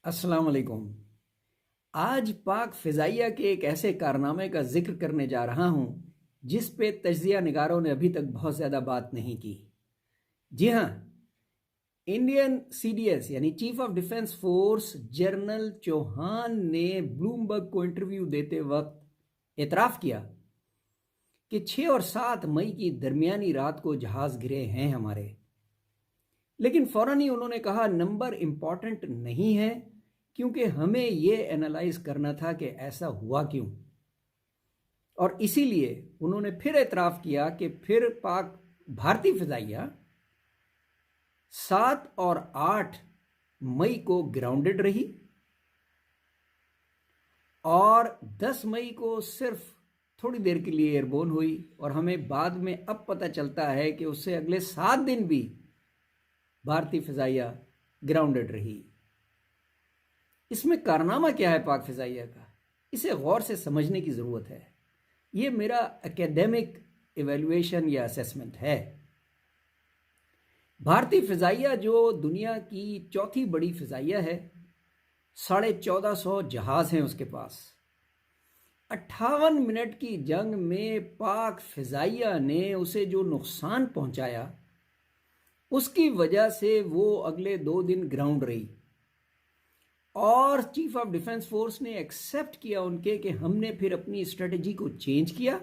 अस्सलाम वालेकुम। आज पाक फ़िज़ाइया के एक ऐसे कारनामे का ज़िक्र करने जा रहा हूँ, जिस पे तज्ज़िया निगारों ने अभी तक बहुत ज़्यादा बात नहीं की। जी हाँ, इंडियन सीडीएस यानी chief of defence force general Chauhan ने ब्लूमबर्ग को इंटरव्यू देते वक्त एतराफ़ किया कि 6 और 7 मई की दरमियानी रात को जहाज़ गिरे हैं हमारे। लेकिन फ़ौरन ही उन्होंने कहा नंबर इम्पॉर्टेंट नहीं है, क्योंकि हमें ये एनालाइज करना था कि ऐसा हुआ क्यों। और इसीलिए उन्होंने फिर एतराफ़ किया कि फिर पाक भारतीय फ़िज़ाइया 7 और 8 मई को ग्राउंडेड रही और 10 मई को सिर्फ थोड़ी देर के लिए एयरबोर्न हुई, और हमें बाद में अब पता चलता है कि उससे अगले 7 दिन भी भारतीय फ़िज़ाइया ग्राउंडेड रही। इसमें कारनामा क्या है पाक फ़िज़ाइया का, इसे गौर से समझने की ज़रूरत है। ये मेरा एकेडमिक इवैल्यूएशन या असेसमेंट है। भारतीय फ़िज़ाइया जो दुनिया की चौथी बड़ी फ़िज़ाइया है, 1450 जहाज़ हैं उसके पास। 58 मिनट की जंग में पाक फ़िज़ाइया ने उसे जो नुकसान पहुंचाया, उसकी वजह से वो अगले 2 दिन ग्राउंड रही। और चीफ ऑफ डिफेंस फोर्स ने एक्सेप्ट किया उनके कि हमने फिर अपनी स्ट्रेटजी को चेंज किया,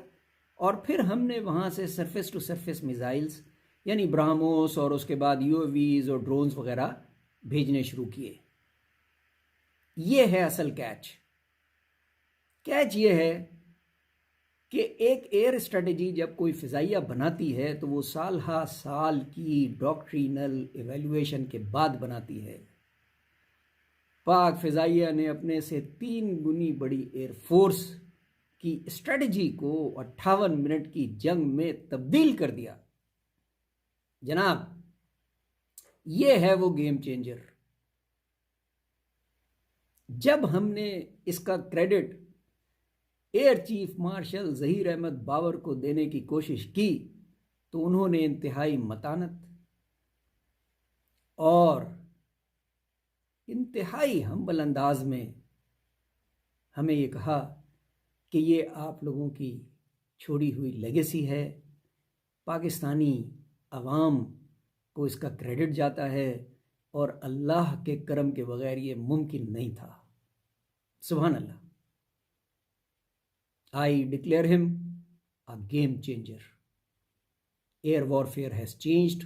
और फिर हमने वहाँ से सरफेस टू सरफेस मिसाइल्स यानी ब्राह्मोस और उसके बाद यूएवीज और ड्रोन्स वगैरह भेजने शुरू किए। ये है असल कैच। कैच ये है कि एक एयर स्ट्रेटजी जब कोई फ़िज़ाइया बनाती है तो वो साल हा साल की डॉक्ट्रिनल एवेल्यूएशन के बाद बनाती है। पाक फ़िज़ाइया ने अपने से 3 गुनी बड़ी एयरफोर्स की स्ट्रेटजी को 58 मिनट की जंग में तब्दील कर दिया। जनाब, ये है वो गेम चेंजर। जब हमने इसका credit air chief marshal Zaheer Ahmed Babar को देने की कोशिश की, तो उन्होंने इंतहाई मतानत और इंतहाई हम्बल अंदाज में हमें ये कहा कि ये आप लोगों की छोड़ी हुई लेगेसी है, पाकिस्तानी अवाम को इसका क्रेडिट जाता है, और अल्लाह के करम के बगैर ये मुमकिन नहीं था। सुभान अल्लाह। I declare him a game changer. Air warfare has changed